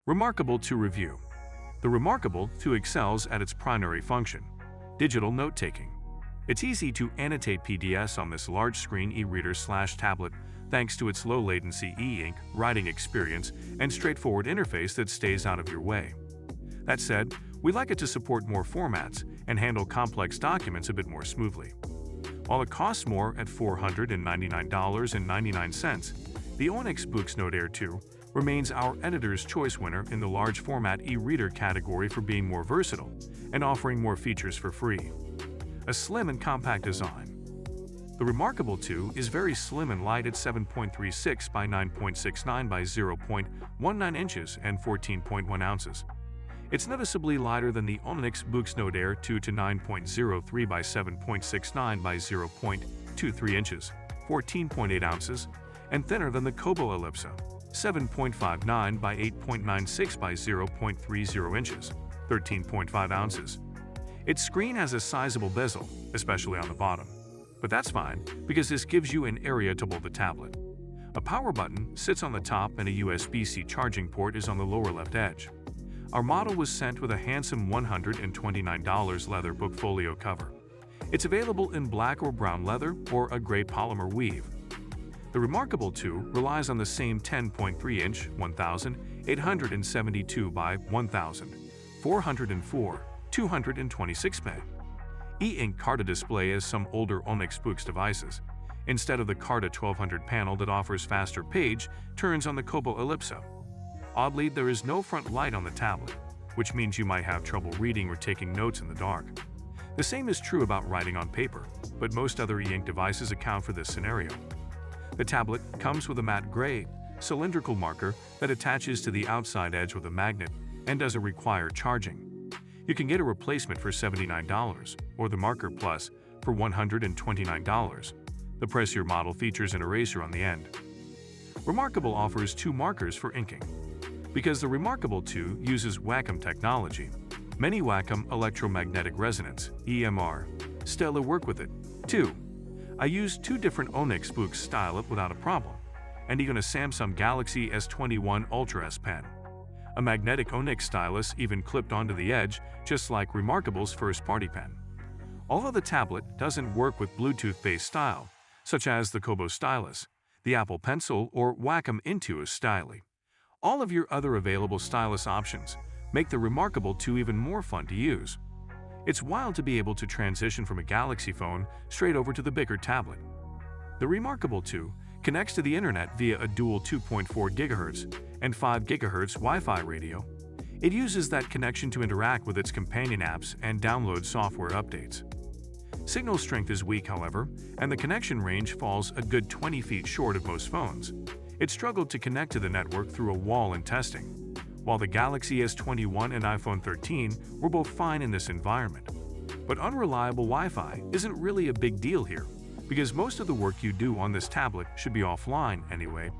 reMarkable 2 review. The reMarkable 2 excels at its primary function, digital note-taking. It's easy to annotate PDFs on this large-screen e-reader/tablet thanks to its low-latency e-ink writing experience and straightforward interface that stays out of your way. That said, we like it to support more formats and handle complex documents a bit more smoothly. While it costs more at $499.99, the Onyx Books Note Air 2 remains our editor's choice winner in the large format e-reader category for being more versatile and offering more features for free. A slim and compact design. The reMarkable 2 is very slim and light at 7.36 by 9.69 by 0.19 inches and 14.1 ounces. It's noticeably lighter than the Onyx Books Note Air 2 to 9.03 by 7.69 by 0.23 inches, 14.8 ounces, and thinner than the Kobo Ellipsa, 7.59 by 8.96 by 0.30 inches, 13.5 ounces. Its screen has a sizable bezel, especially on the bottom. But that's fine, because this gives you an area to hold the tablet. A power button sits on the top and a USB-C charging port is on the lower left edge. Our model was sent with a handsome $129 leather book folio cover. It's available in black or brown leather or a gray polymer weave. The reMarkable 2 relies on the same 10.3-inch 1,872 by 1,404 226p e-ink Carta display as some older Onyx Books devices, instead of the Carta 1200 panel that offers faster page turns on the Kobo Ellipsa. Oddly, there is no front light on the tablet, which means you might have trouble reading or taking notes in the dark. The same is true about writing on paper, but most other e-ink devices account for this scenario. The tablet comes with a matte gray, cylindrical marker that attaches to the outside edge with a magnet and doesn't require charging. You can get a replacement for $79 or the Marker Plus for $129. The pressier model features an eraser on the end. reMarkable offers 2 markers for inking. Because the reMarkable 2 uses Wacom technology, many Wacom electromagnetic resonance (EMR) Stella work with it, too. I used 2 different Onyx Books stylus without a problem, and even a Samsung Galaxy S21 Ultra S Pen. A magnetic Onyx stylus even clipped onto the edge, just like reMarkable's first-party pen. Although the tablet doesn't work with Bluetooth-based style, such as the Kobo stylus, the Apple Pencil, or Wacom Intuos Styli, all of your other available stylus options make the reMarkable 2 even more fun to use. It's wild to be able to transition from a Galaxy phone straight over to the bigger tablet. The reMarkable 2 connects to the internet via a dual 2.4 GHz and 5 GHz Wi-Fi radio. It uses that connection to interact with its companion apps and download software updates. Signal strength is weak, however, and the connection range falls a good 20 feet short of most phones. It struggled to connect to the network through a wall in testing, while the Galaxy S21 and iPhone 13 were both fine in this environment. But unreliable Wi-Fi isn't really a big deal here, because most of the work you do on this tablet should be offline anyway.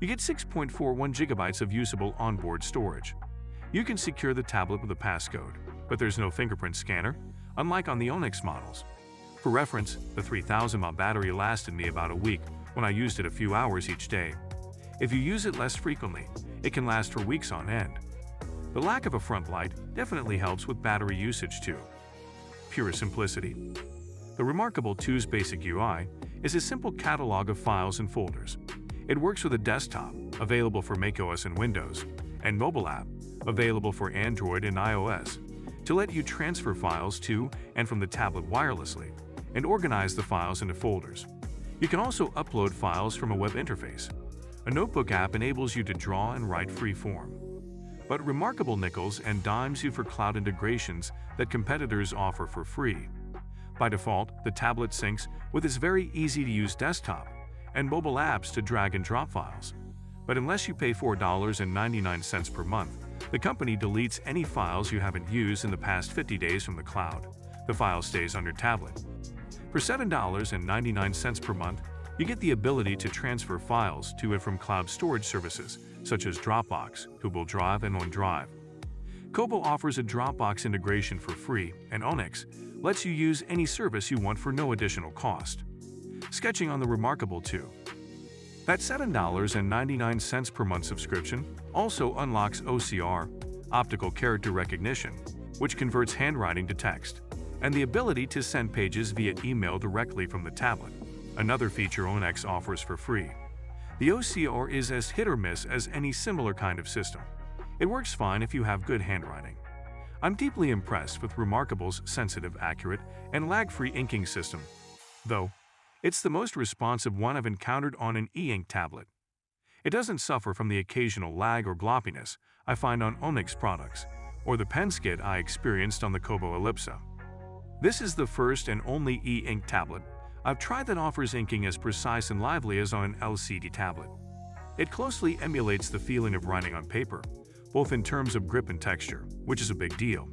You get 6.41 GB of usable onboard storage. You can secure the tablet with a passcode, but there's no fingerprint scanner, unlike on the Onyx models. For reference, the 3000 mAh battery lasted me about a week when I used it a few hours each day. If you use it less frequently, it can last for weeks on end. The lack of a front light definitely helps with battery usage too. Pure simplicity. The reMarkable 2's basic UI is a simple catalog of files and folders. It works with a desktop, available for macOS and Windows, and mobile app, available for Android and iOS, to let you transfer files to and from the tablet wirelessly, and organize the files into folders. You can also upload files from a web interface. A notebook app enables you to draw and write free-form. But reMarkable nickels and dimes you for cloud integrations that competitors offer for free. By default, the tablet syncs with its very easy-to-use desktop and mobile apps to drag and drop files. But unless you pay $4.99 per month, the company deletes any files you haven't used in the past 50 days from the cloud. The file stays on your tablet. For $7.99 per month, you get the ability to transfer files to and from cloud storage services such as Dropbox, Google Drive, and OneDrive. Kobo offers a Dropbox integration for free, and Onyx lets you use any service you want for no additional cost. Sketching on the reMarkable 2. That $7.99 per month subscription also unlocks OCR, optical character recognition, which converts handwriting to text, and the ability to send pages via email directly from the tablet, another feature Onyx offers for free. The OCR is as hit or miss as any similar kind of system. It works fine if you have good handwriting. I'm deeply impressed with reMarkable's sensitive, accurate, and lag-free inking system, though it's the most responsive one I've encountered on an e-ink tablet. It doesn't suffer from the occasional lag or gloppiness I find on Onyx products, or the pen skid I experienced on the Kobo Ellipsa. This is the first and only e-ink tablet I've tried that offers inking as precise and lively as on an LCD tablet. It closely emulates the feeling of writing on paper, both in terms of grip and texture, which is a big deal.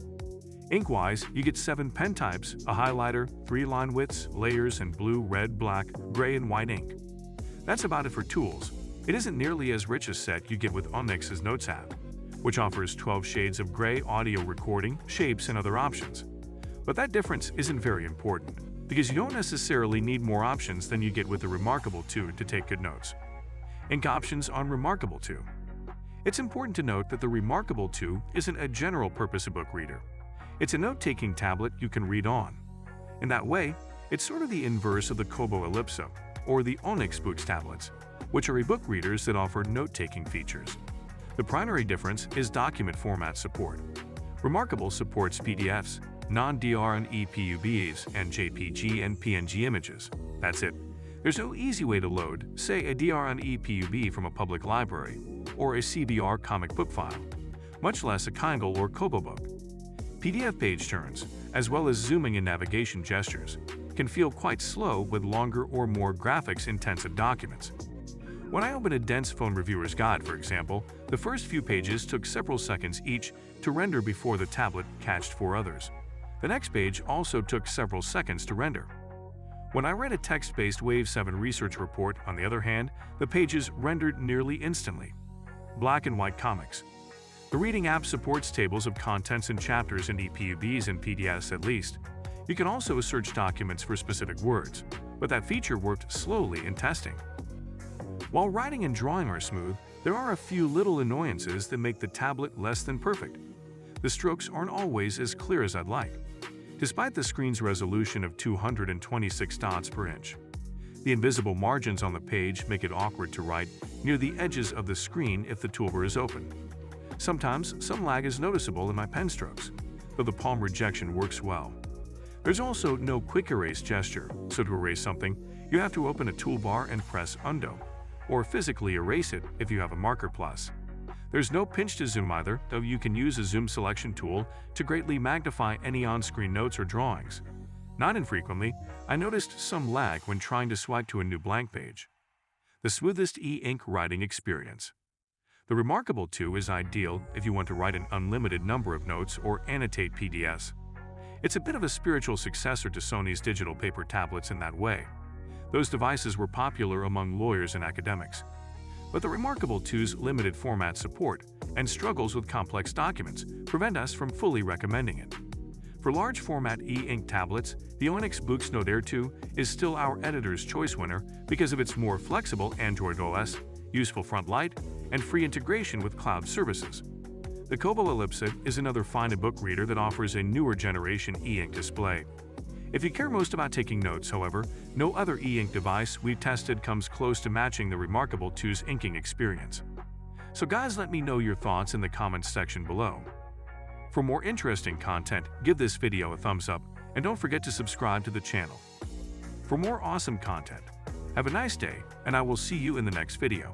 Ink-wise, you get 7 pen types, a highlighter, 3 line widths, layers, and blue, red, black, gray, and white ink. That's about it for tools. It isn't nearly as rich a set you get with Onyx's Notes app, which offers 12 shades of gray, audio recording, shapes, and other options. But that difference isn't very important, because you don't necessarily need more options than you get with the reMarkable 2 to take good notes. Ink options on reMarkable 2. It's important to note that the reMarkable 2 isn't a general-purpose book reader. It's a note-taking tablet you can read on. In that way, it's sort of the inverse of the Kobo Ellipsa or the Onyx Books tablets, which are e-book readers that offer note-taking features. The primary difference is document format support. reMarkable supports PDFs, non-DR and EPUBs, and JPG and PNG images. That's it. There's no easy way to load, say, a DR and EPUB from a public library, or a CBR comic book file, much less a Kindle or Kobo book. PDF page turns, as well as zooming and navigation gestures, can feel quite slow with longer or more graphics-intensive documents. When I open a dense phone reviewer's guide, for example, the first few pages took several seconds each to render before the tablet cached 4 others. The next page also took several seconds to render. When I read a text-based Wave 7 research report, on the other hand, the pages rendered nearly instantly. Black and white comics. The reading app supports tables of contents and chapters in EPUBs and PDFs at least. You can also search documents for specific words, but that feature worked slowly in testing. While writing and drawing are smooth, there are a few little annoyances that make the tablet less than perfect. The strokes aren't always as clear as I'd like, despite the screen's resolution of 226 dots per inch. The invisible margins on the page make it awkward to write near the edges of the screen if the toolbar is open. Sometimes, some lag is noticeable in my pen strokes, though the palm rejection works well. There's also no quick erase gesture, so to erase something, you have to open a toolbar and press Undo, or physically erase it if you have a marker plus. There's no pinch to zoom either, though you can use a zoom selection tool to greatly magnify any on-screen notes or drawings. Not infrequently, I noticed some lag when trying to swipe to a new blank page. The smoothest e-ink writing experience. The reMarkable 2 is ideal if you want to write an unlimited number of notes or annotate PDFs. It's a bit of a spiritual successor to Sony's digital paper tablets in that way. Those devices were popular among lawyers and academics. But the reMarkable 2's limited format support and struggles with complex documents prevent us from fully recommending it. For large format e-ink tablets, the Onyx Books Note Air 2 is still our editor's choice winner because of its more flexible Android OS, useful front light, and free integration with cloud services. The Kobo Ellipsa is another fine book reader that offers a newer generation e-ink display. If you care most about taking notes, however, no other e-ink device we've tested comes close to matching the reMarkable 2's inking experience. So guys, let me know your thoughts in the comments section below. For more interesting content, give this video a thumbs up and don't forget to subscribe to the channel. For more awesome content, have a nice day and I will see you in the next video.